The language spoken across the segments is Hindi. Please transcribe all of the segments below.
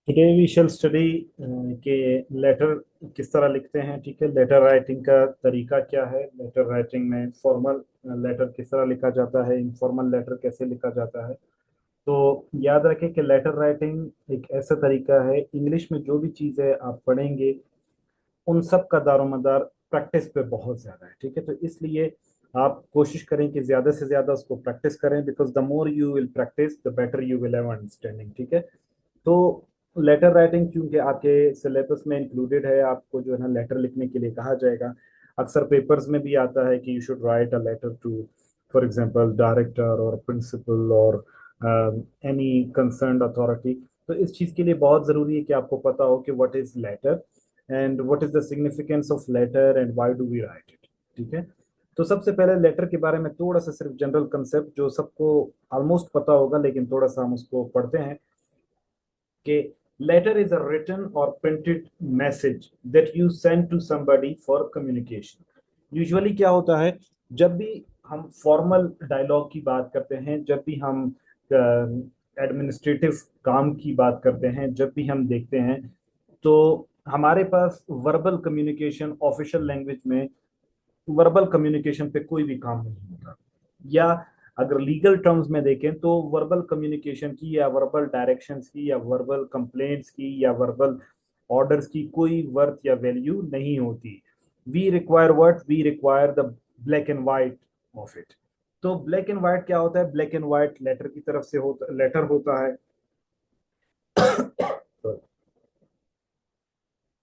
टुडे वी शैल स्टडी के लेटर किस तरह लिखते हैं। ठीक है, लेटर राइटिंग का तरीका क्या है, लेटर राइटिंग में फॉर्मल लेटर किस तरह लिखा जाता है, इनफॉर्मल लेटर कैसे लिखा जाता है। तो याद रखें कि लेटर राइटिंग एक ऐसा तरीका है, इंग्लिश में जो भी चीज़ें आप पढ़ेंगे उन सब का दारोमदार प्रैक्टिस पे बहुत ज्यादा है। ठीक है, तो इसलिए आप कोशिश करें कि ज्यादा से ज्यादा उसको प्रैक्टिस करें, because the more you will practice the better you will have understanding. ठीक है, तो लेटर राइटिंग क्योंकि आपके सिलेबस में इंक्लूडेड है, आपको जो है ना लेटर लिखने के लिए कहा जाएगा। अक्सर पेपर्स में भी आता है कि you should write a letter to, for example director और प्रिंसिपल और एनी कंसर्न्ड अथॉरिटी। तो इस चीज़ के लिए बहुत ज़रूरी है कि आपको पता हो कि what is letter and what is the significance of letter and why do we write it. ठीक है, तो सबसे पहले लेटर के बारे में थोड़ा सा सिर्फ जनरल कंसेप्ट जो सबको ऑलमोस्ट पता होगा, लेकिन थोड़ा सा हम उसको पढ़ते हैं कि लेटर इज अ रिटन और printed message that you send to somebody for communication. Usually क्या होता है, जब भी हम फॉर्मल डायलॉग की बात करते हैं, जब भी हम एडमिनिस्ट्रेटिव काम की बात करते हैं, जब भी हम देखते हैं, तो हमारे पास वर्बल कम्युनिकेशन ऑफिशियल लैंग्वेज में वर्बल कम्युनिकेशन पे कोई भी काम नहीं होता। या अगर लीगल टर्म्स में देखें तो वर्बल कम्युनिकेशन की या वर्बल डायरेक्शंस की या वर्बल कंप्लेंट्स की या वर्बल ऑर्डर्स की कोई वर्थ या वैल्यू नहीं होती। We require the black and white of it. तो ब्लैक एंड व्हाइट क्या होता है, ब्लैक एंड व्हाइट लेटर की तरफ से होता, लेटर होता है।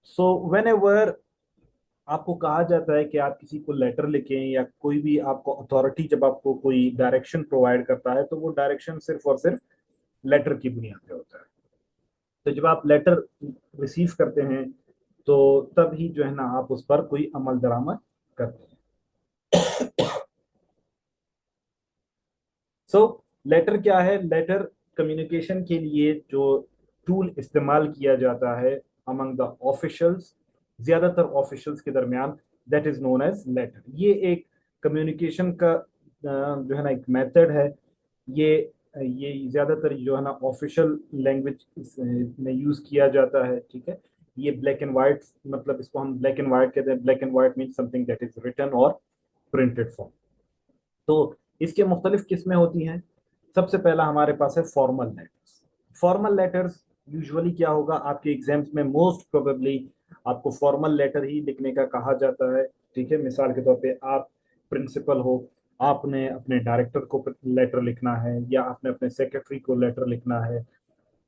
सो वेन एवर आपको कहा जाता है कि आप किसी को लेटर लिखें या कोई भी आपको अथॉरिटी जब आपको कोई डायरेक्शन प्रोवाइड करता है, तो वो डायरेक्शन सिर्फ और सिर्फ लेटर की बुनियाद पे होता है। तो जब आप लेटर रिसीव करते हैं तो तब ही जो है ना आप उस पर कोई अमल दरामद करते हैं। सो लेटर क्या है, लेटर कम्युनिकेशन के लिए जो टूल इस्तेमाल किया जाता है अमंग द ऑफिशियल्स, ज्यादातर ऑफिशियल्स के दरमियान, that is known as letter. ये एक कम्युनिकेशन का जो है ना एक मेथड है। ये ये ज्यादातर जो है ना ऑफिशियल लैंग्वेज में यूज किया जाता है। ठीक है, ये ब्लैक एंड व्हाइट, मतलब इसको हम ब्लैक एंड व्हाइट कहते हैं। Black and white mean something that is written और प्रिंटेड फॉर्म। तो इसके मुख्तलिफ किस्में होती हैं। सबसे पहला हमारे पास है formal letters. Formal letters usually क्या होगा, आपके एग्जाम्स में मोस्ट प्रोबेबली आपको फॉर्मल लेटर ही लिखने का कहा जाता है। ठीक है, मिसाल के तौर पे आप प्रिंसिपल हो, आपने अपने डायरेक्टर को लेटर लिखना है, या आपने अपने सेक्रेटरी को लेटर लिखना है,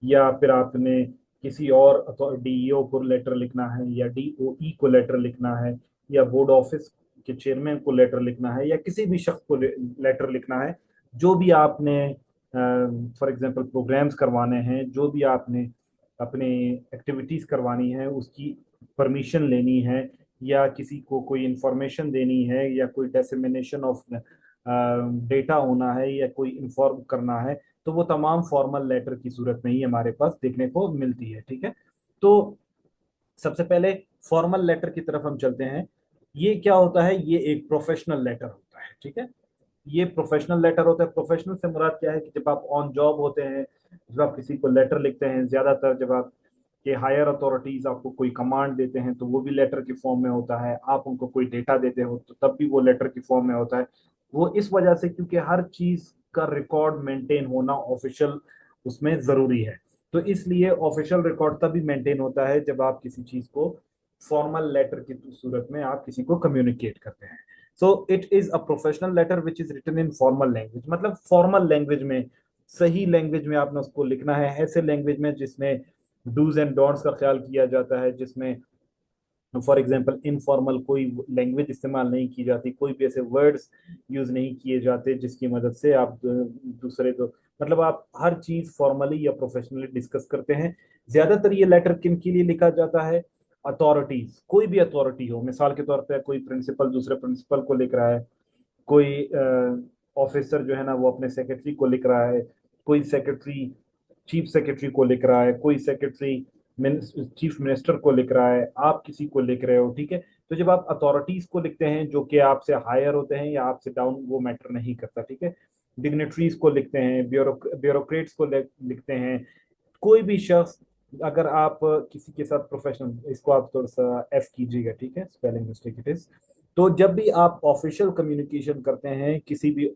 या फिर आपने किसी और डीईओ को लेटर लिखना है, या डीओई को लेटर लिखना है, या बोर्ड ऑफिस के चेयरमैन को लेटर लिखना है, या किसी भी शख्स को लेटर लिखना है। जो भी आपने फॉर एग्जांपल प्रोग्राम्स करवाने हैं, जो भी आपने अपने एक्टिविटीज करवानी है, उसकी परमिशन लेनी है, या किसी को कोई इंफॉर्मेशन देनी है, या कोई डिसेमिनेशन ऑफ डेटा होना है, या कोई इंफॉर्म करना है, तो वो तमाम फॉर्मल लेटर की सूरत में ही हमारे पास देखने को मिलती है। ठीक है, तो सबसे पहले फॉर्मल लेटर की तरफ हम चलते हैं। ये क्या होता है, ये एक प्रोफेशनल लेटर होता है। ठीक है, ये प्रोफेशनल लेटर होता है। प्रोफेशनल से मुराद क्या है कि जब आप ऑन जॉब होते हैं, जब आप किसी को लेटर लिखते हैं, ज्यादातर जब आप के हायर अथॉरिटीज आपको कोई कमांड देते हैं तो वो भी लेटर की फॉर्म में होता है। आप उनको कोई डेटा देते हो तो तब भी वो लेटर की फॉर्म में होता है। वो इस वजह से क्योंकि हर चीज का रिकॉर्ड मेंटेन होना ऑफिशियल उसमें जरूरी है। तो इसलिए ऑफिशियल रिकॉर्ड तभी मेंटेन होता है जब आप किसी चीज को फॉर्मल लेटर की सूरत में आप किसी को कम्युनिकेट करते हैं। So it is a professional letter which is written in formal language, मतलब फॉर्मल लैंग्वेज में, सही लैंग्वेज में आपने उसको लिखना है, ऐसे लैंग्वेज में जिसमें डूज एंड डोंट्स का ख्याल किया जाता है, जिसमें फॉर एग्जाम्पल इनफॉर्मल कोई लैंग्वेज इस्तेमाल नहीं की जाती, कोई भी ऐसे वर्ड्स यूज नहीं किए जाते जिसकी मदद से आप दूसरे को, मतलब आप हर चीज फॉर्मली या प्रोफेशनली डिस्कस करते हैं। ज्यादातर ये लेटर किन के लिए लिखा जाता है, अथॉरिटीज, कोई भी अथॉरिटी हो, मिसाल के तौर पे कोई प्रिंसिपल दूसरे प्रिंसिपल को लिख रहा है, कोई ऑफिसर जो है ना वो अपने सेक्रेटरी को लिख रहा है, कोई सेक्रेटरी चीफ सेक्रेटरी को लिख रहा है, कोई सेक्रेटरी चीफ मिनिस्टर को लिख रहा है, आप किसी को लिख रहे हो। ठीक है, तो जब आप अथॉरिटीज को लिखते हैं जो कि आपसे हायर होते हैं या आपसे डाउन, वो मैटर नहीं करता। ठीक है, डिग्नेटरीज को लिखते हैं, ब्यूरोक्रेट्स को लिखते हैं, कोई भी शख्स अगर आप किसी के साथ प्रोफेशनल, इसको आप थोड़ा सा एफ कीजिएगा, ठीक है, स्पेलिंग मिस्टेक इट इज। तो जब भी आप ऑफिशियल कम्युनिकेशन करते हैं किसी भी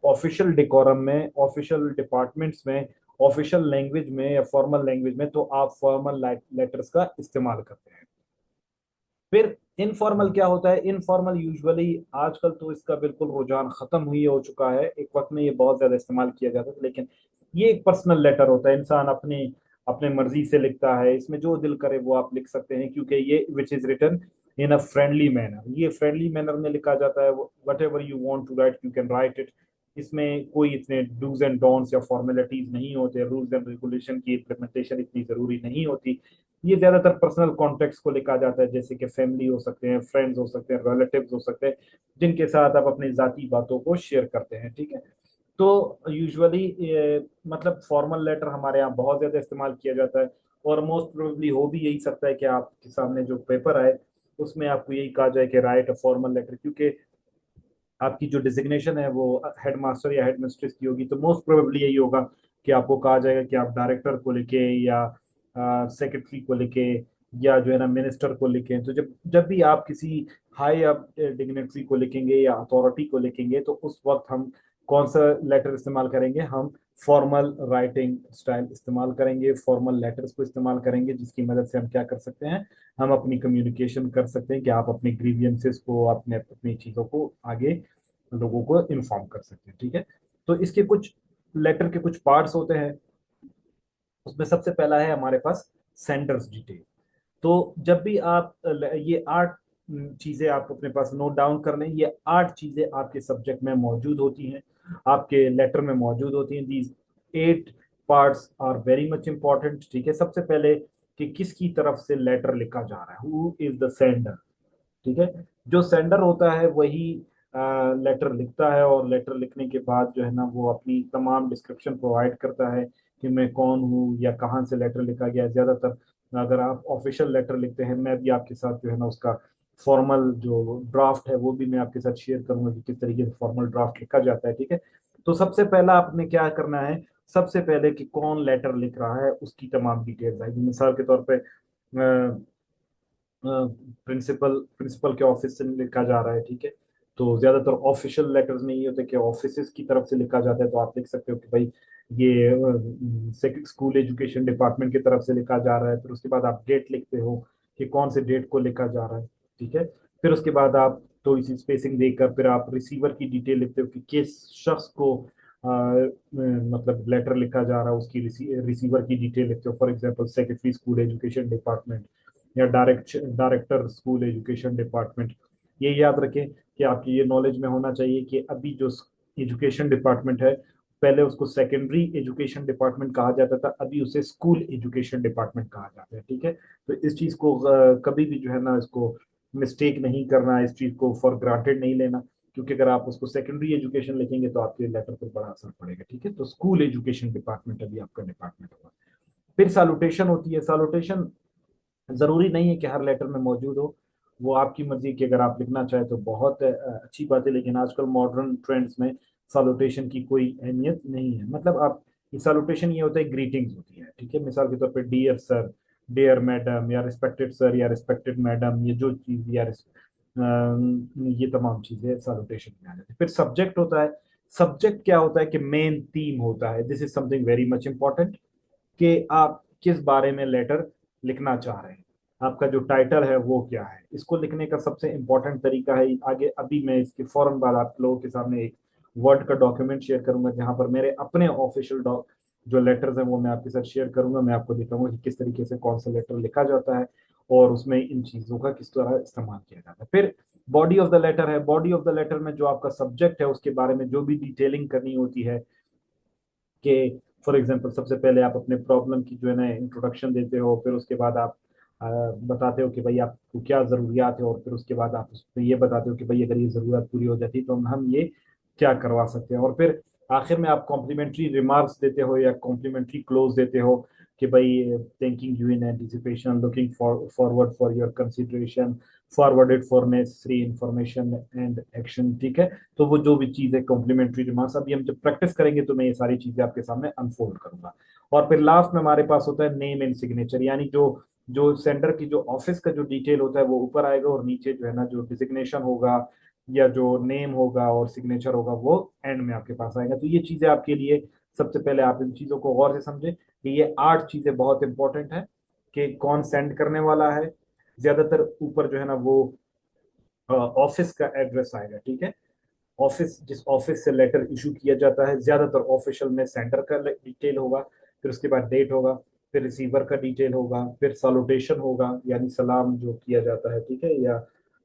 ऑफिशियल डिकोरम में, ऑफिशियल डिपार्टमेंट्स में, ऑफिशियल लैंग्वेज में या फॉर्मल लैंग्वेज में, तो आप फॉर्मल लेटर्स का इस्तेमाल करते हैं। फिर इनफॉर्मल क्या होता है? इनफॉर्मल यूजुअली आजकल तो इसका बिल्कुल रुझान खत्म हुई हो चुका है, एक वक्त में ये बहुत ज्यादा इस्तेमाल किया जाता था, लेकिन ये एक पर्सनल लेटर होता है, इंसान अपने अपने मर्जी से लिखता है, इसमें जो दिल करे वो आप लिख सकते हैं, क्योंकि ये which is written in a friendly manner, ये फ्रेंडली मैनर में लिखा जाता है। Whatever you want to write you can write it. इसमें कोई इतने डूज एंड डोंट्स या फॉर्मेलिटीज नहीं होते, रूल्स एंड रेगुलेशन की इम्प्लीमेंटेशन इतनी जरूरी नहीं होती। ये ज्यादातर पर्सनल कॉन्टेक्स्ट को लिखा जाता है, जैसे कि फैमिली हो सकते हैं, फ्रेंड्स हो सकते हैं, रिलेटिव्स हो सकते हैं, जिनके साथ आप अपनी जाती बातों को शेयर करते हैं, ठीक है। तो यूजुअली मतलब फॉर्मल लेटर हमारे यहाँ बहुत ज्यादा इस्तेमाल किया जाता है, और मोस्ट प्रोबेबली हो भी यही सकता है कि आपके सामने जो पेपर आए उसमें आपको यही कहा जाए कि राइट अ फॉर्मल लेटर, क्योंकि आपकी जो डिजिग्नेशन है वो हेड मास्टर या हेड मिस्ट्रेस की होगी, तो मोस्ट प्रोबेबली यही होगा कि आपको कहा जाएगा कि आप डायरेक्टर को लिखे या सेक्रेटरी को लिखे या जो है ना मिनिस्टर को लिखें। तो जब जब भी आप किसी हाई अप डिग्नेटरी को लिखेंगे या अथॉरिटी को लिखेंगे, तो उस वक्त हम कौन सा लेटर इस्तेमाल करेंगे? हम फॉर्मल राइटिंग स्टाइल इस्तेमाल करेंगे, फॉर्मल लेटर्स को इस्तेमाल करेंगे, जिसकी मदद से हम क्या कर सकते हैं? हम अपनी कम्युनिकेशन कर सकते हैं कि आप अपने ग्रीवियंसेस को, अपने अपनी चीज़ों को आगे लोगों को इन्फॉर्म कर सकते हैं, ठीक है। तो इसके कुछ लेटर के कुछ पार्ट्स होते हैं, उसमें सबसे पहला है हमारे पास सेंडर्स डिटेल। तो जब भी आप ये 8 चीजें आप अपने पास नोट डाउन कर लें, ये 8 चीजें आपके सब्जेक्ट में मौजूद होती हैं, आपके लेटर में मौजूद होती हैं। These 8 parts are very much important, ठीक है। सबसे पहले कि किसकी तरफ से लेटर लिखा जा रहा है, हु इज द सेंडर, ठीक है। जो सेंडर होता है वही लेटर लिखता है, और लेटर लिखने के बाद जो है ना वो अपनी तमाम डिस्क्रिप्शन प्रोवाइड करता है कि मैं कौन हूँ या कहाँ से लेटर लिखा गया है। ज्यादातर अगर आप ऑफिशियल लेटर लिखते हैं, मैं भी आपके साथ जो है ना उसका फॉर्मल जो ड्राफ्ट है वो भी मैं आपके साथ शेयर करूंगा कि किस तरीके से फॉर्मल ड्राफ्ट लिखा जाता है, ठीक है। तो सबसे पहला आपने क्या करना है? सबसे पहले कि कौन लेटर लिख रहा है उसकी तमाम डिटेल्स आएगी। मिसाल के तौर पे प्रिंसिपल प्रिंसिपल के ऑफिस से लिखा जा रहा है, ठीक है। तो ज्यादातर ऑफिशियल लेटर्स में ये होता है कि ऑफिस की तरफ से लिखा जाता है, तो आप लिख सकते हो कि भाई ये स्कूल एजुकेशन डिपार्टमेंट की तरफ से लिखा जा रहा है। फिर उसके बाद आप डेट लिखते हो कि कौन से डेट को लिखा जा रहा है, ठीक है। फिर उसके बाद आप थोड़ी सी स्पेसिंग देकर फिर आप रिसीवर की डिटेल लिखते हो कि किस शख्स को मतलब लेटर लिखा जा रहा है, उसकी रिसीवर की डिटेल लिखते हो। For example secretary school education department या डायरेक्टर स्कूल एजुकेशन डिपार्टमेंट। ये याद रखें कि आपकी ये नॉलेज में होना चाहिए कि अभी जो एजुकेशन डिपार्टमेंट है, पहले उसको सेकेंडरी एजुकेशन डिपार्टमेंट कहा जाता था, अभी उसे स्कूल एजुकेशन डिपार्टमेंट कहा जाता है, ठीक है। तो इस चीज को कभी भी जो है ना इसको मिस्टेक नहीं करना, इस चीज को फॉर ग्रांटेड नहीं लेना, क्योंकि अगर आप उसको सेकेंडरी एजुकेशन लिखेंगे तो आपके लेटर पर बड़ा असर पड़ेगा, ठीक है। तो स्कूल एजुकेशन डिपार्टमेंट अभी आपका डिपार्टमेंट होगा। फिर सैल्यूटेशन होती है। सैल्यूटेशन जरूरी नहीं है कि हर लेटर में मौजूद हो, वो आपकी मर्जी की, अगर आप लिखना चाहे तो बहुत अच्छी बात है, लेकिन आजकल मॉडर्न ट्रेंड्स में सैल्यूटेशन की कोई अहमियत नहीं है। मतलब आप सैल्यूटेशन ये होता है, ग्रीटिंग्स होती है, ठीक है। मिसाल के तौर पे डियर सर, डियर मैडम, या रिस्पेक्टेड सर या रिस्पेक्टेड मैडम, ये जो चीज या ये तमाम चीजें सैल्यूटेशन में आ जाती है। फिर सब्जेक्ट होता है। सब्जेक्ट क्या होता है? कि मेन थीम होता है। This is something very much important कि आप किस बारे में लेटर लिखना चाह रहे हैं, आपका जो टाइटल है वो क्या है। इसको लिखने का सबसे इंपॉर्टेंट तरीका है, आगे अभी मैं इसके फौरन बाद आप लोगों के सामने एक वर्ड का डॉक्यूमेंट शेयर करूंगा, जहां पर मेरे अपने ऑफिशियल जो लेटर्स हैं वो मैं आपके साथ शेयर करूंगा। मैं आपको दिखाऊंगा कि किस तरीके से कौन सा लेटर लिखा जाता है और उसमें इन चीजों का किस तरह इस्तेमाल किया जाता है। फिर बॉडी ऑफ द लेटर है। बॉडी ऑफ द लेटर में जो आपका सब्जेक्ट है उसके बारे में जो भी डिटेलिंग करनी होती है, कि फॉर एग्जांपल सबसे पहले आप अपने प्रॉब्लम की जो है ना इंट्रोडक्शन देते हो, फिर उसके बाद आप बताते हो कि भाई आपको क्या ज़रूरियात है, और फिर उसके बाद आप उसमें ये बताते हो कि भाई अगर ये ज़रूरत पूरी हो जाती तो हम ये क्या करवा सकते हैं। और फिर आखिर में आप कॉम्प्लीमेंट्री रिमार्क्स देते हो या कॉम्प्लीमेंट्री क्लोज देते हो कि भाई thanking you in anticipation, looking forward for your consideration, forwarded for necessary information and action, ठीक है। तो वो जो भी चीज़ है कॉम्प्लीमेंट्री रिमार्क्स, अभी हम जब प्रैक्टिस करेंगे तो मैं ये सारी चीज़ें आपके सामने अनफोल्ड करूंगा। और फिर लास्ट में हमारे पास होता है नेम एंड सिग्नेचर, यानी जो जो सेंडर की जो ऑफिस का जो डिटेल होता है वो ऊपर आएगा, और नीचे जो है ना जो डिजिग्नेशन होगा या जो नेम होगा और सिग्नेचर होगा वो एंड में आपके पास आएगा। तो ये चीज़ें आपके लिए, सबसे पहले आप इन चीज़ों को गौर से समझें कि ये 8 चीज़ें बहुत इंपॉर्टेंट है कि कौन सेंड करने वाला है। ज्यादातर ऊपर जो है ना वो ऑफिस का एड्रेस आएगा, ठीक है। ऑफिस, जिस ऑफिस से लेटर इशू किया जाता है, ज्यादातर ऑफिशियल में सेंडर का डिटेल होगा, फिर उसके बाद डेट होगा, फिर रिसीवर का डिटेल होगा, फिर सैल्यूटेशन होगा यानी सलाम जो किया जाता है, ठीक है, या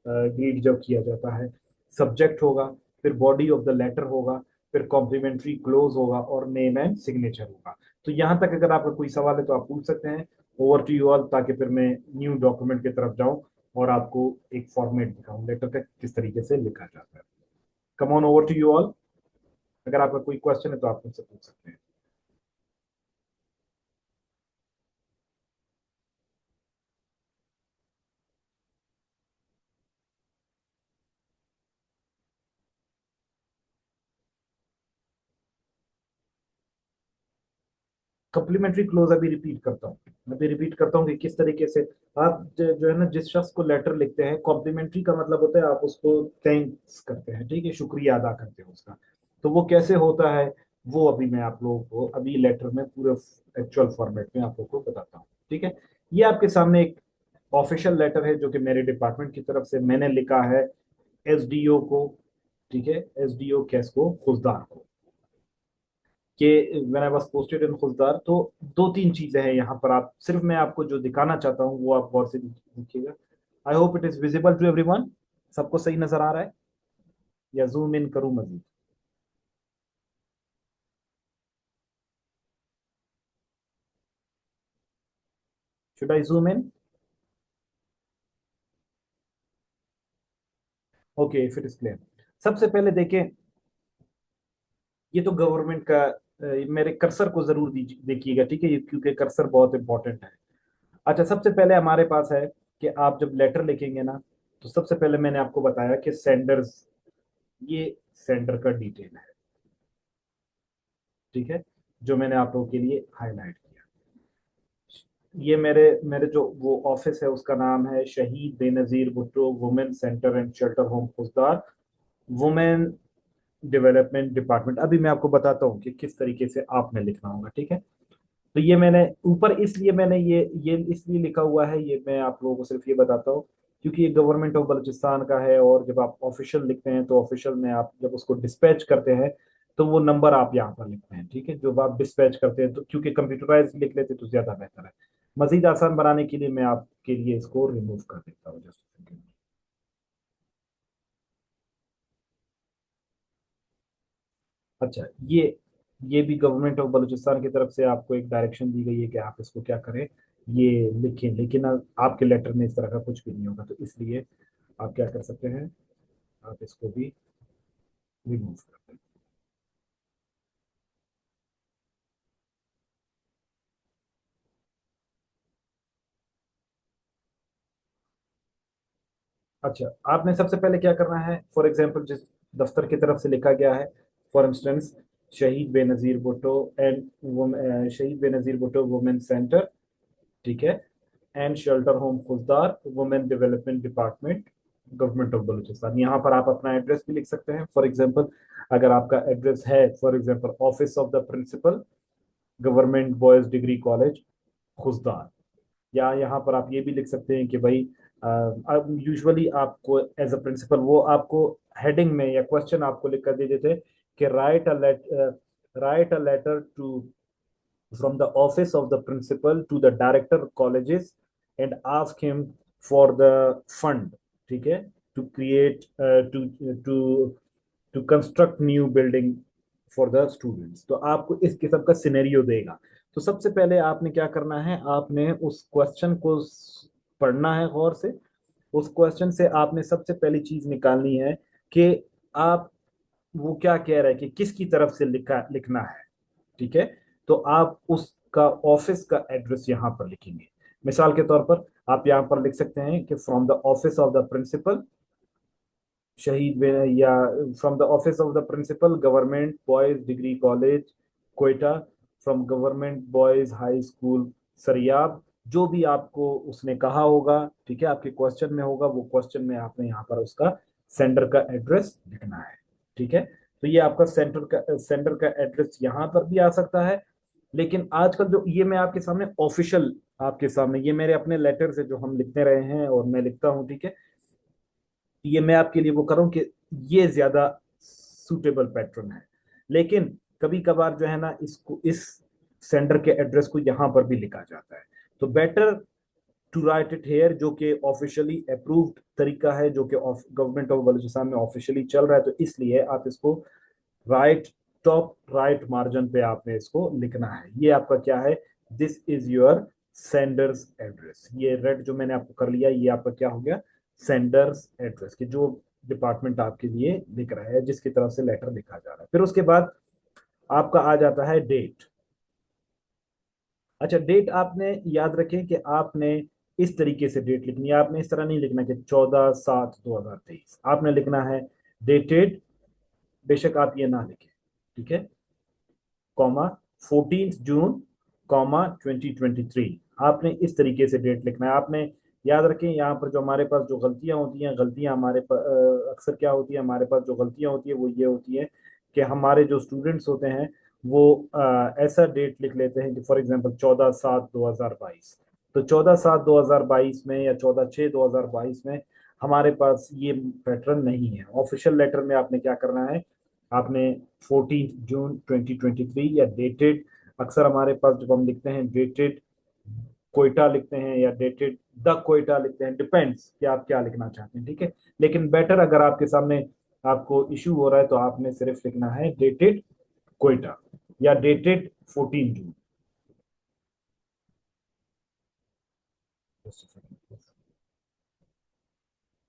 ग्रीट जब किया जाता है, सब्जेक्ट होगा, फिर बॉडी ऑफ द लेटर होगा, फिर कॉम्प्लीमेंट्री क्लोज होगा और नेम एंड सिग्नेचर होगा। तो यहाँ तक अगर आपका कोई सवाल है तो आप पूछ सकते हैं। ओवर टू यू ऑल, ताकि फिर मैं न्यू डॉक्यूमेंट की तरफ जाऊं और आपको एक फॉर्मेट दिखाऊं लेटर का किस तरीके से लिखा जाता है। Come on, over to you all. अगर आपका कोई क्वेश्चन है तो आप मुझसे पूछ सकते हैं। कम्प्लीमेंट्री क्लोज अभी रिपीट करता हूँ कि किस तरीके से आप जो है ना जिस शख्स को लेटर लिखते हैं, कॉम्प्लीमेंट्री का मतलब होता है आप उसको थैंक्स करते हैं, ठीक है, शुक्रिया अदा करते हैं उसका। तो वो कैसे होता है वो अभी मैं आप लोगों को अभी लेटर में पूरे एक्चुअल फॉर्मेट में आप लोगों को बताता हूँ, ठीक है। ये आपके सामने एक ऑफिशियल लेटर है जो कि मेरे डिपार्टमेंट की तरफ से मैंने लिखा है एसडीओ को, ठीक है, एसडीओ कैस्को खुजदार को, कि when I was posted in Khuzdar. तो दो तीन चीजें हैं यहाँ पर, आप सिर्फ मैं आपको जो दिखाना चाहता हूँ वो आप गौर से देखिएगा। I hope it is visible to everyone. सबको सही नजर आ रहा है या जूम इन करूँ Majid? Should I zoom in? Okay, if it is clear. सबसे पहले देखें, ये तो गवर्नमेंट का मेरे कर्सर को जरूर देखिएगा, ठीक है, क्योंकि कर्सर बहुत इंपॉर्टेंट है। अच्छा, सबसे पहले हमारे पास है कि आप जब लेटर लिखेंगे ना, तो सबसे पहले मैंने आपको बताया कि सेंडर्स, ये सेंडर का डिटेल है, ठीक है, जो मैंने आप लोगों के लिए हाईलाइट किया। ये मेरे मेरे जो वो ऑफिस है उसका नाम है शहीद Benazir Bhutto women centre and shelter home Khuzdar, women development department. अभी मैं आपको बताता हूँ कि किस तरीके से आपने लिखना होगा, ठीक है। तो ये मैंने ऊपर इसलिए मैंने ये इसलिए लिखा हुआ है, ये मैं आप लोगों को सिर्फ ये बताता हूँ क्योंकि ये गवर्नमेंट ऑफ बलूचिस्तान का है, और जब आप ऑफिशियल लिखते हैं तो ऑफिशियल में आप जब उसको डिस्पैच करते हैं तो वो नंबर आप यहाँ पर लिखते हैं, ठीक है, जो आप डिस्पैच करते हैं, तो क्योंकि कंप्यूटराइज लिख लेते तो ज्यादा बेहतर है। मजीद आसान बनाने के लिए मैं आपके लिए इसको रिमूव कर देता हूँ जस्ट। अच्छा, ये भी गवर्नमेंट ऑफ बलूचिस्तान की तरफ से आपको एक डायरेक्शन दी गई है कि आप इसको क्या करें, ये लिखें, लेकिन अब आपके लेटर में इस तरह का कुछ भी नहीं होगा, तो इसलिए आप क्या कर सकते हैं, आप इसको भी रिमूव कर दें। अच्छा, आपने सबसे पहले क्या करना है, फॉर एग्जांपल जिस दफ्तर की तरफ से लिखा गया है, फॉर इंस्टेंस शहीद बेनजीर भुट्टो एंड शहीद बेनजीर भुट्टो वुमेन सेंटर, ठीक है, and shelter home Khuzdar women development department government of Balochistan. यहाँ पर आप अपना एड्रेस भी लिख सकते हैं, फॉर एग्जांपल अगर आपका एड्रेस है for example office of the principal government boys degree college Khuzdar, या यहाँ पर आप ये भी लिख सकते हैं कि भाई अब यूजुअली आपको एज अ प्रिंसिपल वो आपको हेडिंग में या क्वेश्चन आपको लिख कर दे देते कि write a letter to from the office of the principal to the director colleges and ask him for the fund, ठीक है, to create to to construct new building for the students। तो आपको इस किस्म का सिनेरियो देगा। तो सबसे पहले आपने क्या करना है, आपने उस क्वेश्चन को पढ़ना है गौर से। उस क्वेश्चन से आपने सबसे पहली चीज निकालनी है कि आप वो क्या कह रहा है कि किसकी तरफ से लिखना है, ठीक है। तो आप उसका ऑफिस का एड्रेस यहां पर लिखेंगे। मिसाल के तौर पर आप यहाँ पर लिख सकते हैं कि from the office of the principal शहीद या from the office of the principal government boys degree college Quetta, from government boys high school Sariab, जो भी आपको उसने कहा होगा, ठीक है, आपके क्वेश्चन में होगा, वो क्वेश्चन में आपने यहाँ पर उसका सेंडर का एड्रेस लिखना है। ठीक है, तो ये आपका सेंडर का एड्रेस यहाँ पर भी आ सकता है। लेकिन आजकल जो ये मैं आपके सामने ऑफिशियल, आपके सामने ये मेरे अपने लेटर से जो हम लिखते रहे हैं और मैं लिखता हूँ, ठीक है, ये मैं आपके लिए वो करूँ कि ये ज्यादा सूटेबल पैटर्न है। लेकिन कभी कभार जो है ना, इसको इस सेंडर के एड्रेस को यहाँ पर भी लिखा जाता है। तो better to write it here, जो कि ऑफिशियली अप्रूव्ड तरीका है, जो कि गवर्नमेंट ऑफ बलूचिस्तान में ऑफिशियली चल रहा है, तो इसलिए आप इसको राइट, टॉप राइट मार्जिन पे आपने इसको लिखना है। ये आपका क्या है, this is your sender's address. ये रेड जो मैंने आपको कर लिया, ये आपका क्या हो गया, सेंडर्स एड्रेस, कि जो डिपार्टमेंट आपके लिए लिख रहा है, जिसकी तरफ से लेटर लिखा जा रहा है। फिर उसके बाद आपका आ जाता है डेट। अच्छा, डेट आपने याद रखें कि आपने इस तरीके से डेट लिखनी है, आपने इस तरह नहीं लिखना कि 14/7/2023, आपने लिखना है डेटेड, बेशक आप ये ना लिखें, ठीक है, कॉमा 14 जून कॉमा 2023, आपने इस तरीके से डेट लिखना है। आपने याद रखें, यहाँ पर जो हमारे पास जो गलतियां होती हैं, गलतियां हमारे पास अक्सर क्या होती है, हमारे पास जो गलतियां होती है वो ये होती है कि हमारे जो स्टूडेंट्स होते हैं वो ऐसा डेट लिख लेते हैं कि फॉर एग्जांपल 14/7/2022, तो 14/7/2022 में या 14/6/2022 में हमारे पास ये पैटर्न नहीं है। ऑफिशियल लेटर में आपने क्या करना है, आपने 14 जून 2023 या डेटेड, अक्सर हमारे पास जब हम लिखते हैं डेटेड कोयटा लिखते हैं या डेटेड द कोयटा लिखते हैं, डिपेंड्स कि आप क्या लिखना चाहते हैं, ठीक है। लेकिन बेटर, अगर आपके सामने आपको इशू हो रहा है, तो आपने सिर्फ लिखना है डेटेड कोयटा या डेटेड 14 जून।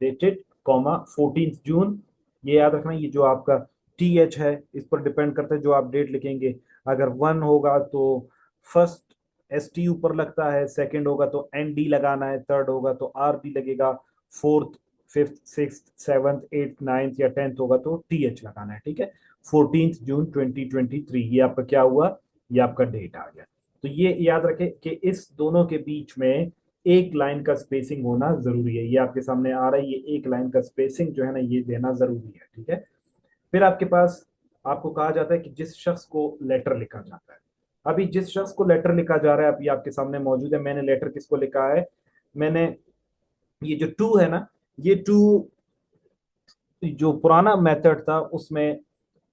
डेटेड कॉमा 14 जून, ये याद रखना, ये जो आपका टी एच है इस पर डिपेंड करता है जो आप डेट लिखेंगे। अगर 1 होगा तो फर्स्ट एस टी ऊपर लगता है, सेकंड होगा तो एन डी लगाना है, थर्ड होगा तो आर डी लगेगा, fourth fifth six seventh eighth ninth या टेंथ होगा तो टी एच लगाना है, ठीक है। 14 जून 2023, ये आपका क्या हुआ, ये आपका डेट आ गया। तो ये याद रखें कि इस दोनों के बीच में एक लाइन का स्पेसिंग होना जरूरी है। ये आपके सामने आ रहा है, ये एक लाइन का स्पेसिंग जो है ना, ये देना जरूरी है, ठीक है। फिर आपके पास, आपको कहा जाता है कि जिस शख्स को लेटर लिखा जाता है, अभी जिस शख्स को लेटर लिखा जा रहा है अभी आपके सामने मौजूद है। मैंने लेटर किसको लिखा है, मैंने ये जो टू है ना, ये टू, जो पुराना मेथड था उसमें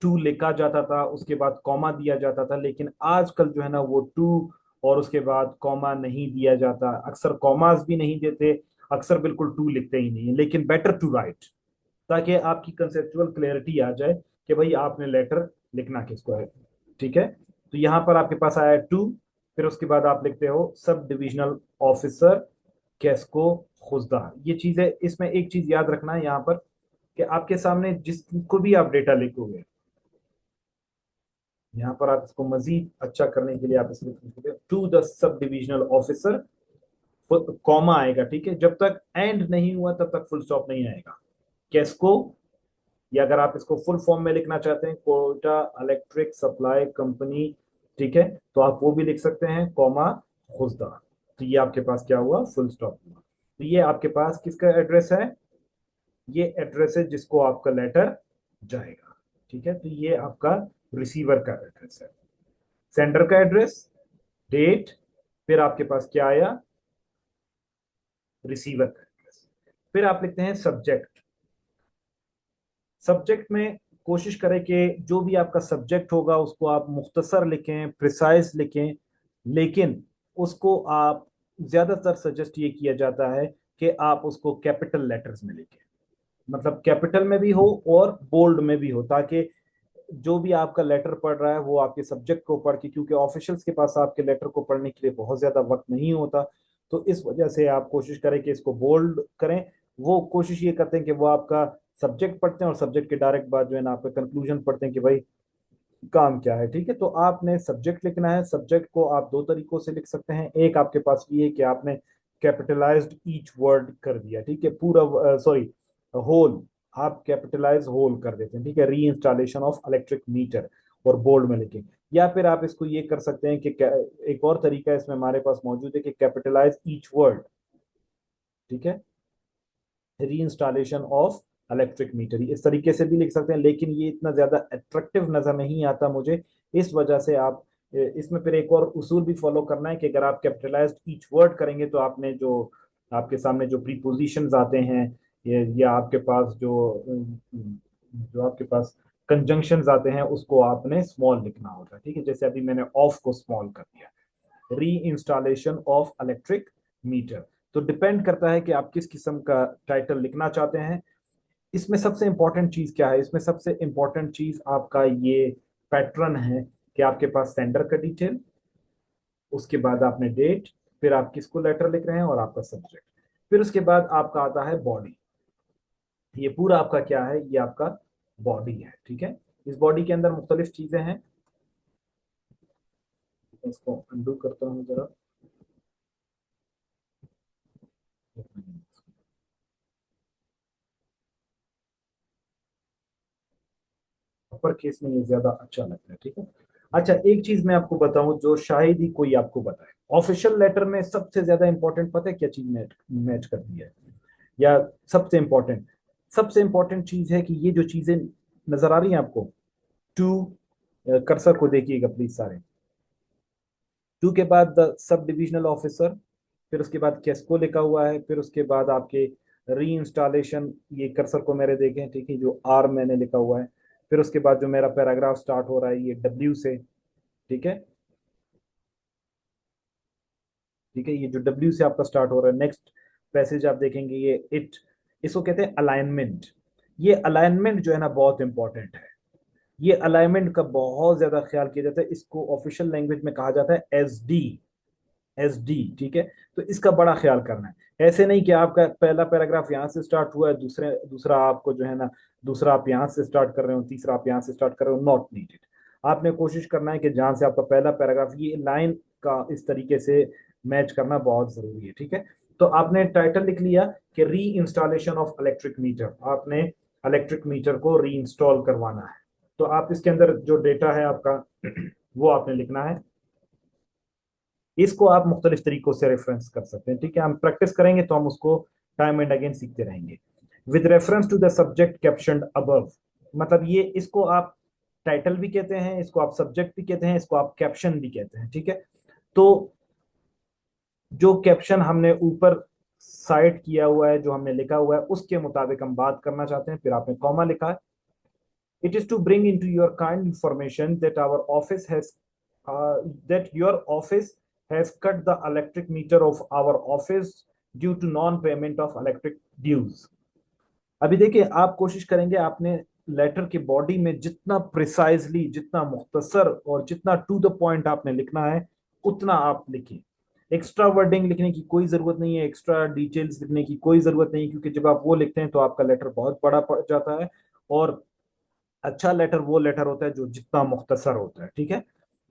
टू लिखा जाता था, उसके बाद कॉमा दिया जाता था, लेकिन आजकल जो है ना वो टू और उसके बाद कॉमा नहीं दिया जाता, अक्सर कॉमास भी नहीं देते, अक्सर बिल्कुल टू लिखते ही नहीं है। लेकिन बेटर टू राइट, ताकि आपकी कंसेप्चुअल क्लैरिटी आ जाए कि भाई आपने लेटर लिखना किसको है, ठीक है। तो यहाँ पर आपके पास आया टू, फिर उसके बाद आप लिखते हो सब डिविजनल ऑफिसर कैस्को खुजदा। ये चीज है, इसमें एक चीज याद रखना है यहाँ पर कि आपके सामने जिसको भी आप डेटा लिखोगे, यहाँ पर आप इसको मजीद अच्छा करने के लिए आप इसमें to the sub divisional officer, comma आएगा, ठीक है, जब तक एंड नहीं हुआ तब तक फुल स्टॉप नहीं आएगा। कैस्को, या अगर आप इसको फुल फॉर्म में लिखना चाहते हैं, कोयटा इलेक्ट्रिक सप्लाई कंपनी, ठीक है, तो आप वो भी लिख सकते हैं, कॉमा खुजदा। तो ये आपके पास क्या हुआ, फुल स्टॉप हुआ। तो ये आपके पास किसका एड्रेस है, ये एड्रेस है जिसको आपका लेटर जाएगा, ठीक है। तो ये आपका रिसीवर का एड्रेस है, सेंडर का एड्रेस, डेट, फिर आपके पास क्या आया, रिसीवर का एड्रेस। फिर आप लिखते हैं सब्जेक्ट। सब्जेक्ट में कोशिश करें कि जो भी आपका सब्जेक्ट होगा उसको आप मुख्तसर लिखें, प्रिसाइज लिखें, लेकिन उसको आप, ज्यादातर सजेस्ट ये किया जाता है कि आप उसको कैपिटल लेटर्स में लिखें, मतलब कैपिटल में भी हो और बोल्ड में भी हो, ताकि जो भी आपका लेटर पढ़ रहा है वो आपके सब्जेक्ट को पढ़ के, क्योंकि ऑफिशियल्स के पास आपके लेटर को पढ़ने के लिए बहुत ज्यादा वक्त नहीं होता, तो इस वजह से आप कोशिश करें कि इसको बोल्ड करें। वो कोशिश ये करते हैं कि वो आपका सब्जेक्ट पढ़ते हैं और सब्जेक्ट के डायरेक्ट बाद जो है ना आपका कंक्लूजन पढ़ते हैं कि भाई काम क्या है, ठीक है। तो आपने सब्जेक्ट लिखना है। सब्जेक्ट को आप दो तरीकों से लिख सकते हैं। एक आपके पास ये है कि आपने कैपिटलाइज्ड ईच वर्ड कर दिया, ठीक है, पूरा, सॉरी, होल, आप कैपिटलाइज होल कर देते हैं, ठीक है, री इंस्टॉलेशन ऑफ इलेक्ट्रिक मीटर, और बोल्ड में लिखें। या फिर आप इसको ये कर सकते हैं कि एक और तरीका इसमें हमारे पास मौजूद है कि कैपिटलाइज ईच वर्ड, ठीक है, री इंस्टॉलेशन ऑफ इलेक्ट्रिक मीटर, इस तरीके से भी लिख सकते हैं, लेकिन ये इतना ज्यादा अट्रैक्टिव नजर नहीं आता मुझे। इस वजह से आप इसमें फिर एक और उसूल भी फॉलो करना है कि अगर आप कैपिटलाइज्ड ईच वर्ड करेंगे तो आपने जो आपके सामने जो प्रीपोजिशंस आते हैं, या आपके पास जो आपके पास कंजंक्शंस आते हैं, उसको आपने स्मॉल लिखना होता है, ठीक है। जैसे अभी मैंने ऑफ को स्मॉल कर दिया, री इंस्टॉलेशन ऑफ इलेक्ट्रिक मीटर। तो डिपेंड करता है कि आप किस किस्म का टाइटल लिखना चाहते हैं। इसमें सबसे इंपॉर्टेंट चीज क्या है? इसमें सबसे इंपॉर्टेंट चीज आपका ये पैटर्न है कि आपके पास सेंडर का डिटेल, उसके बाद आपने डेट, फिर आप किसको लेटर लिख रहे हैं, और आपका सब्जेक्ट, फिर उसके बाद आपका आता है बॉडी। ये पूरा आपका क्या है? ये आपका बॉडी है, ठीक है। इस बॉडी के अंदर मुख्तलिफ चीजें हैं। इसको अंडू करता हूँ जरा। अपर केस में ये ज्यादा अच्छा लगता है, ठीक है। अच्छा, एक चीज मैं आपको बताऊं जो शायद ही कोई आपको बताए, ऑफिशियल लेटर में सबसे ज्यादा इंपॉर्टेंट पता है क्या चीज मैच मैच करती है? या सबसे इंपॉर्टेंट, सबसे इंपॉर्टेंट चीज है कि ये जो चीजें नजर आ रही हैं आपको, टू, कर्सर को देखिएगा प्लीज सारे, टू के बाद द सब डिविजनल ऑफिसर, फिर उसके बाद केस्को लिखा हुआ है, फिर उसके बाद आपके री इंस्टॉलेशन, ये कर्सर को मेरे देखें, ठीक है, जो आर मैंने लिखा हुआ है। फिर उसके बाद जो मेरा पैराग्राफ स्टार्ट हो रहा है ये डब्ल्यू से, ठीक है, ठीक है, ये जो डब्ल्यू से आपका स्टार्ट हो रहा है, नेक्स्ट पैसेज आप देखेंगे ये इट, इसको कहते हैं अलाइनमेंट। ये अलाइनमेंट जो है ना बहुत इंपॉर्टेंट है। ये अलाइनमेंट का बहुत ज्यादा ख्याल किया जाता है। इसको ऑफिशियल लैंग्वेज में कहा जाता है एस डी, एस डी, ठीक है। तो इसका बड़ा ख्याल करना है। ऐसे नहीं कि आपका पहला पैराग्राफ यहाँ से स्टार्ट हुआ है, दूसरा आपको जो है ना, दूसरा आप यहाँ से स्टार्ट कर रहे हो, तीसरा आप यहाँ से स्टार्ट कर रहे हो, नॉट नीडेड। आपने कोशिश करना है कि जहां से आपका पहला पैराग्राफ, ये लाइन का इस तरीके से मैच करना बहुत जरूरी है, ठीक है। तो आपने टाइटल लिख लिया कि री इंस्टॉलेशन ऑफ इलेक्ट्रिक मीटर, आपने इलेक्ट्रिक मीटर को री इंस्टॉल करवाना है। तो आप इसके अंदर जो डेटा है आपका वो आपने लिखना है। इसको आप मुख्तलिफ तरीकों से रेफरेंस कर सकते हैं, ठीक है। हम प्रैक्टिस करेंगे तो हम उसको टाइम एंड अगेन सीखते रहेंगे। With reference to the subject caption above, मतलब ये, इसको आप टाइटल भी कहते हैं, इसको आप सब्जेक्ट भी कहते हैं, इसको आप कैप्शन भी कहते हैं, ठीक है। तो जो कैप्शन हमने ऊपर साइट किया हुआ है, जो हमने लिखा हुआ है, उसके मुताबिक हम बात करना चाहते हैं। फिर आपने कॉमा लिखा है। It is to bring into your kind information that our office has that your office has cut the electric meter of our office due to non-payment of electric dues. अभी देखिए, आप कोशिश करेंगे आपने लेटर की बॉडी में जितना प्रिसाइजली, जितना मुख्तसर और जितना टू द पॉइंट आपने लिखना है, उतना आप लिखें। एक्स्ट्रा वर्डिंग लिखने की कोई जरूरत नहीं है, एक्स्ट्रा डिटेल्स लिखने की कोई जरूरत नहीं है, क्योंकि जब आप वो लिखते हैं तो आपका लेटर बहुत बड़ा पड़ जाता है। और अच्छा लेटर वो लेटर होता है जो जितना मुख्तसर होता है, ठीक है।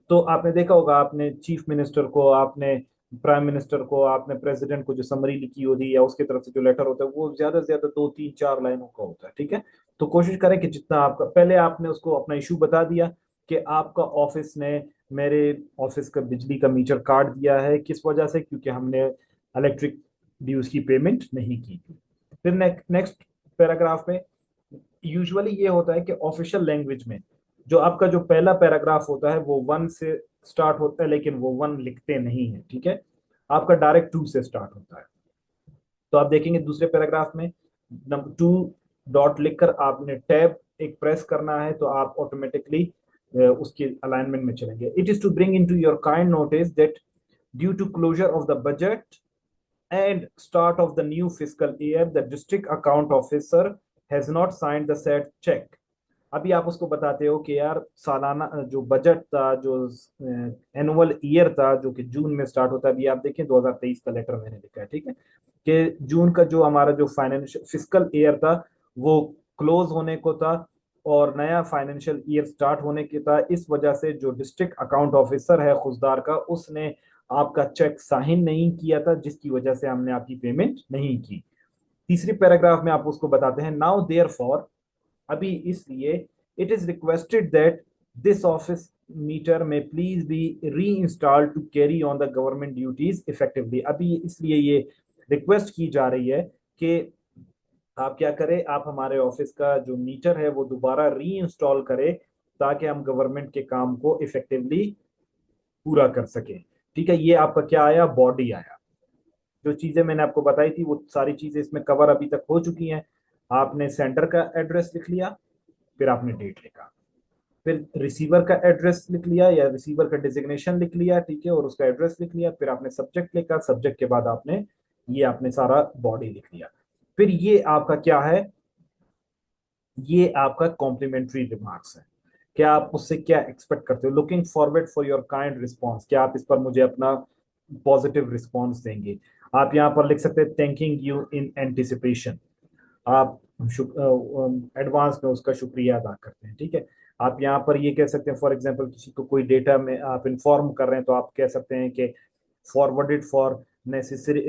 तो आपने देखा होगा, आपने चीफ मिनिस्टर को, आपने प्राइम मिनिस्टर को, आपने प्रेसिडेंट को जो समरी लिखी होती है या उसकी तरफ से जो लेटर होता है, वो ज्यादा से ज्यादा 2 3 4 लाइनों का होता है, ठीक है। तो कोशिश करें कि जितना आपका, पहले आपने उसको अपना इशू बता दिया कि आपका ऑफिस ने मेरे ऑफिस का बिजली का मीटर काट दिया है, किस वजह से, क्योंकि हमने इलेक्ट्रिक ड्यूज की पेमेंट नहीं की थी। फिर नेक्स्ट पैराग्राफ में यूजुअली ये होता है कि ऑफिशियल लैंग्वेज में जो आपका जो पहला पैराग्राफ होता है वो वन से स्टार्ट होता है, लेकिन वो वन लिखते नहीं है, ठीक है। आपका डायरेक्ट टू से स्टार्ट होता है। तो आप देखेंगे दूसरे पैराग्राफ में नंबर टू डॉट लिखकर आपने टैब एक प्रेस करना है, तो आप ऑटोमेटिकली उसकी अलाइनमेंट में चलेंगे। It is to bring into your kind notice that due to closure of the budget and start of the new fiscal year, the district account officer has not signed the said check. अभी आप उसको बताते हो कि यार सालाना जो बजट था, जो एनुअल ईयर था, जो कि जून में स्टार्ट होता है, अभी आप देखें 2023 का लेटर मैंने लिखा है, ठीक है, कि जून का जो हमारा जो फाइनेंशियल फिस्कल ईयर था वो क्लोज होने को था, और नया फाइनेंशियल ईयर स्टार्ट होने की था, इस वजह से जो डिस्ट्रिक्ट अकाउंट ऑफिसर है खुजदार का, उसने आपका चेक साइन नहीं किया था, जिसकी वजह से हमने आपकी पेमेंट नहीं की। तीसरी पैराग्राफ में आप उसको बताते हैं, नाउ देयर फॉर, अभी इसलिए, it is requested that this office meter में please be reinstall to carry on the government duties effectively. अभी इसलिए ये रिक्वेस्ट की जा रही है कि आप क्या करें, आप हमारे ऑफिस का जो मीटर है वो दोबारा री इंस्टॉल करें, ताकि हम गवर्नमेंट के काम को इफेक्टिवली पूरा कर सकें। ठीक है, ये आपका क्या आया, बॉडी आया। जो चीजें मैंने आपको बताई थी वो सारी चीजें इसमें कवर अभी तक हो चुकी हैं। आपने सेंडर का एड्रेस लिख लिया, फिर आपने डेट लिखा, फिर रिसीवर का एड्रेस लिख लिया या रिसीवर का डिजिग्नेशन लिख लिया, ठीक है, और उसका एड्रेस लिख लिया, फिर आपने सब्जेक्ट लिखा, सब्जेक्ट के बाद आपने ये आपने सारा बॉडी लिख लिया। फिर ये आपका क्या है, ये आपका कॉम्प्लीमेंट्री रिमार्क्स है। क्या आप उससे क्या एक्सपेक्ट करते हो, looking forward for your kind response, क्या आप इस पर मुझे अपना पॉजिटिव रिस्पॉन्स देंगे। आप यहाँ पर लिख सकते हैं थैंकिंग यू इन एंटिसिपेशन, आप एडवांस में उसका शुक्रिया अदा करते हैं। ठीक है, आप यहाँ पर ये कह सकते हैं, फॉर एग्जांपल किसी को कोई डेटा में आप इन्फॉर्म कर रहे हैं, तो आप कह सकते हैं कि forwarded for necessary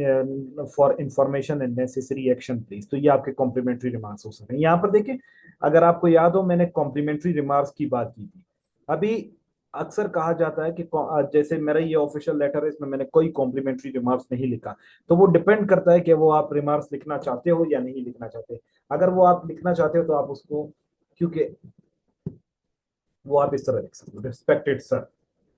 for information and necessary action please. तो ये आपके कॉम्प्लीमेंट्री रिमार्क्स हो सकते हैं। यहाँ पर देखिए, अगर आपको याद हो, मैंने कॉम्प्लीमेंट्री रिमार्क्स की बात की थी। अभी अक्सर कहा जाता है कि जैसे मेरा ये ऑफिशियल लेटर है, इसमें मैंने कोई कॉम्प्लीमेंट्री रिमार्क्स नहीं लिखा। तो वो डिपेंड करता है कि वो आप रिमार्क्स लिखना चाहते हो या नहीं लिखना चाहते। अगर वो आप लिखना चाहते हो तो आप उसको, क्योंकि वो आप इस तरह लिख सकते हो, रिस्पेक्टेड सर।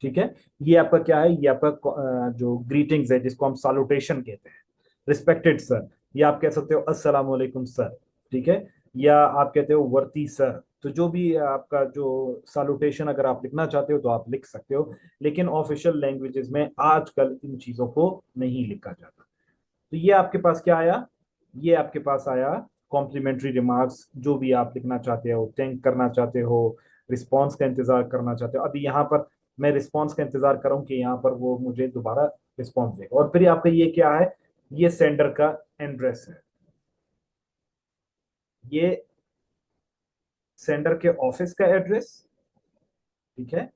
ठीक है, ये आपका क्या है, ये आपका जो ग्रीटिंग्स है जिसको हम सैल्यूटेशन कहते हैं, रिस्पेक्टेड सर। या आप कह सकते हो अस्सलाम वालेकुम सर। ठीक है, या आप कहते हो वर्ती सर। तो जो भी आपका जो सैल्यूटेशन अगर आप लिखना चाहते हो तो आप लिख सकते हो, लेकिन ऑफिशियल लैंग्वेजेस में आजकल इन चीजों को नहीं लिखा जाता। तो ये आपके पास क्या आया, ये आपके पास आया कॉम्प्लीमेंट्री रिमार्क्स। जो भी आप लिखना चाहते हो, थैंक करना चाहते हो, रिस्पॉन्स का इंतजार करना चाहते हो। अभी यहाँ पर मैं रिस्पॉन्स का इंतजार कर रहा हूँ कि यहाँ पर वो मुझे दोबारा रिस्पॉन्स देगा। और फिर आपका ये क्या है, ये सेंडर का एड्रेस है, ये सेंडर के ऑफिस का एड्रेस। ठीक है,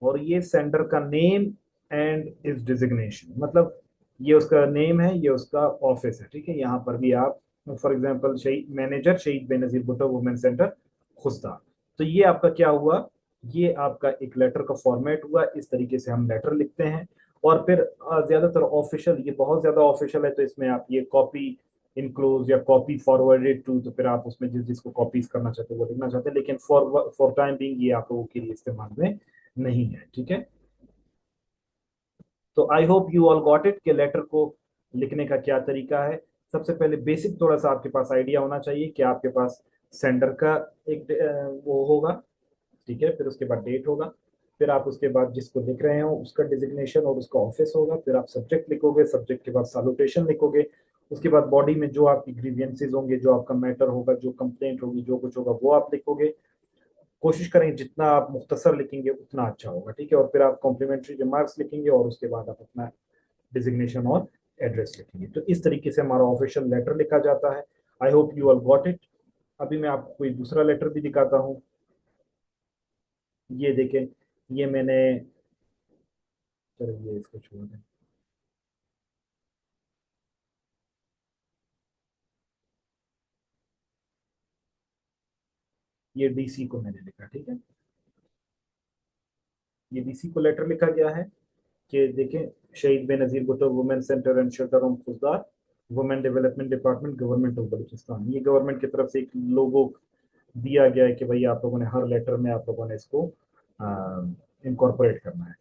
और ये सेंडर का नेम एंड इज डिजिग्नेशन, मतलब ये उसका नेम है, ये उसका ऑफिस है। ठीक है, यहाँ पर भी आप फॉर एग्जांपल शहीद मैनेजर शहीद बेनजीर भुट्टो वुमेन सेंटर खुस्दा। तो ये आपका क्या हुआ, ये आपका एक लेटर का फॉर्मेट हुआ। इस तरीके से हम लेटर लिखते हैं। और फिर ज्यादातर ऑफिशियल, ये बहुत ज्यादा ऑफिशियल है, तो इसमें आप ये कॉपी इनक्लोज या कॉपी फॉरवर्डेड टू, तो फिर आप उसमें जिसको कॉपीज करना चाहते हो वो लिखना चाहते हैं, लेकिन फॉर टाइम बीइंग ये आप लोगों के लिए इस्तेमाल में नहीं है। ठीक है, तो आई hope you all got it कि लेटर को लिखने का क्या तरीका है। सबसे पहले बेसिक थोड़ा सा आपके पास आइडिया होना चाहिए कि आपके पास सेंडर का एक वो होगा। ठीक है, फिर उसके बाद डेट होगा, फिर आप उसके बाद जिसको लिख रहे हो उसका डिजिग्नेशन और उसका ऑफिस होगा, फिर आप सब्जेक्ट लिखोगे, सब्जेक्ट के बाद सैल्यूटेशन लिखोगे, उसके बाद बॉडी में जो आपकी ग्रीवियंसेस होंगे, जो आपका मैटर होगा, जो कंप्लेंट होगी, जो कुछ होगा वो आप लिखोगे। कोशिश करें जितना आप मुख्तसर लिखेंगे उतना अच्छा होगा। ठीक है, और फिर आप कॉम्प्लीमेंट्री रिमार्क्स लिखेंगे और उसके बाद आप अपना डिजिग्नेशन और एड्रेस लिखेंगे। तो इस तरीके से हमारा ऑफिशियल लेटर लिखा जाता है। आई hope you all got it. अभी मैं आपको कोई दूसरा लेटर भी दिखाता हूँ। ये देखें, ये मैंने, चलिए इसको छोड़ दें। ये डीसी को मैंने लिखा। ठीक है, ये डीसी को लेटर लिखा गया है कि देखें, शहीद Benazir Bhutto women centre and shelter home Khuzdar, women development department, government of Balochistan. ये गवर्नमेंट की तरफ से एक लोगो दिया गया है कि भाई आप लोगों ने हर लेटर में आप लोगों ने इसको इनकॉर्पोरेट करना है।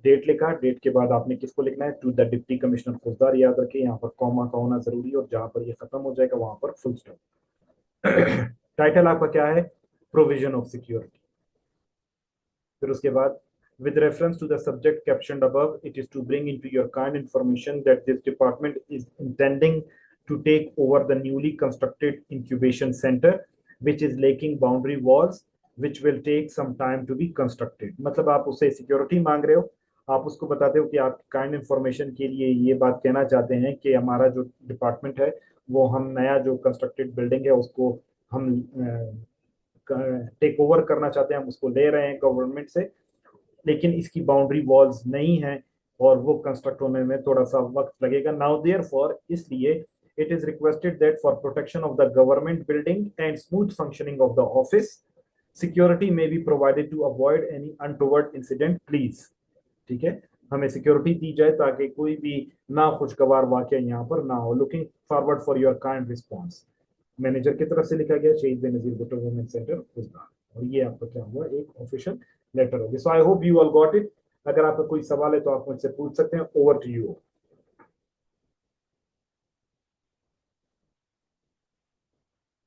डेट लिखा, डेट के बाद आपने किसको लिखना है, to the deputy commissioner Khuzdar. याद रखिए यहाँ पर कॉमा का होना जरूरी है, और जहां पर ये खत्म हो जाएगा वहां पर फुल स्टॉप। टाइटल आपका क्या है, प्रोविजन ऑफ सिक्योरिटी। फिर उसके बाद, with reference to the subject captioned above, it is to bring into your kind information that this department is intending to take over the newly constructed incubation center, which is lacking boundary walls, which will take some time to be constructed। मतलब आप उससे सिक्योरिटी मांग रहे हो, आप उसको बताते हो कि आप काइंड इंफॉर्मेशन के लिए ये बात कहना चाहते हैं कि हमारा जो डिपार्टमेंट है वो हम नया जो कंस्ट्रक्टेड बिल्डिंग है उसको हम टेक ओवर करना चाहते हैं, हम उसको ले रहे हैं गवर्नमेंट से, लेकिन इसकी बाउंड्री वॉल्स नहीं है और वो कंस्ट्रक्ट होने में थोड़ा सा वक्त लगेगा। नाउ देयर फॉर, इसलिए it is requested that for protection of the government building and smooth functioning of the office, security में be provided to avoid any untoward incident please. ठीक है, हमें सिक्योरिटी दी जाए ताकि कोई भी ना खुशगवार वाकया यहाँ पर ना हो। Looking forward for your kind response, manager की तरफ से लिखा गया, शहीद बेनजीर भुट्टो वुमेन सेंटर गुजरात। और ये आपका क्या हुआ, एक ऑफिशियल लेटर होगी। So I hope you all got it. अगर आपका कोई सवाल है तो आप मुझसे पूछ सकते हैं। Over to you.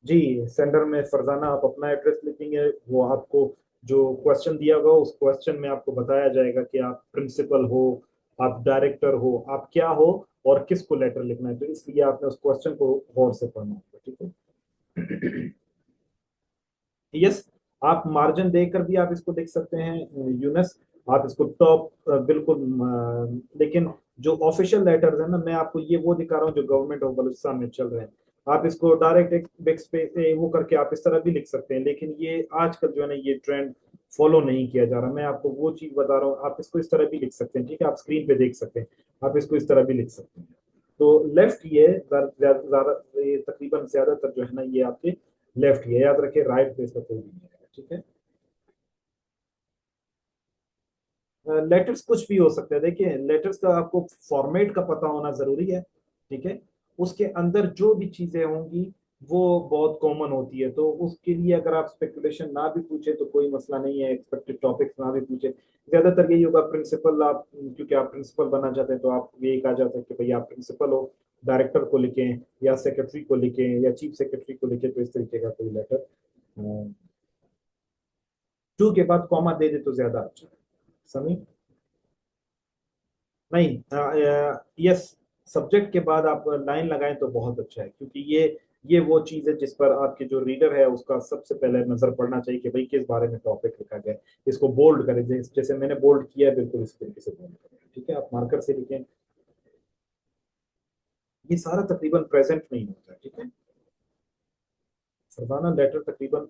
जी, सेंडर में फरजाना आप अपना एड्रेस लिखेंगे, वो आपको जो क्वेश्चन दिया होगा उस क्वेश्चन में आपको बताया जाएगा कि आप प्रिंसिपल हो, आप डायरेक्टर हो, आप क्या हो और किसको लेटर लिखना है। तो इसलिए आपने उस क्वेश्चन को गौर से पढ़ना होगा। ठीक है। यस, आप मार्जिन देकर भी आप इसको देख सकते हैं यूनस। आप इसको टॉप बिल्कुल लेकिन जो ऑफिशियल लेटर्स है ना, मैं आपको ये वो दिखा रहा हूँ जो गवर्नमेंट ऑफ बलूचिस्तान में चल रहे हैं। आप इसको डायरेक्ट एक बेक्स पे वो करके आप इस तरह भी लिख सकते हैं, लेकिन ये आजकल जो है ना ये ट्रेंड फॉलो नहीं किया जा रहा। मैं आपको वो चीज बता रहा हूँ, आप इसको इस तरह भी लिख सकते हैं। ठीक है, आप स्क्रीन पे देख सकते हैं, आप इसको इस तरह भी लिख सकते हैं। तो लेफ्ट ये ज्यादा, ये तकरीबन ज्यादातर जो है ना ये आपके लेफ्ट ये, याद रखिए राइट पे इसका कोई भी नहीं है। ठीक है, लेटर्स कुछ भी हो सकते हैं। देखिए, लेटर्स का आपको फॉर्मेट का पता होना जरूरी है। ठीक है, उसके अंदर जो भी चीजें होंगी वो बहुत कॉमन होती है, तो उसके लिए अगर आप स्पेकुलेशन ना भी पूछे तो कोई मसला नहीं है, एक्सपेक्टेड टॉपिक्स ना भी पूछे। ज्यादातर यही होगा प्रिंसिपल, आप क्योंकि आप प्रिंसिपल बनना चाहते हैं तो आप यही कहा जाता है कि भाई आप प्रिंसिपल हो, डायरेक्टर को लिखें या सेक्रेटरी को लिखें या चीफ सेक्रेटरी को लिखें, तो इस तरीके का कोई लेटर। टू के बाद कॉमा दे दे तो ज्यादा अच्छा है। समी, नहीं, यस, सब्जेक्ट के बाद आप लाइन लगाएं तो बहुत अच्छा है, क्योंकि ये वो चीज है जिस पर आपके जो रीडर है उसका सबसे पहले नजर पड़ना चाहिए कि भाई किस बारे में टॉपिक लिखा गया है। इसको बोल्ड करें, जैसे मैंने बोल्ड किया है बिल्कुल इस तरीके से बोल्ड करें। ठीक है, आप मार्कर से लिखें। ये सारा तकरीबन प्रेजेंट में ही होता है। ठीक है, फरजाना लेटर तकरीबन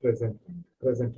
प्रेजेंट प्रेजेंट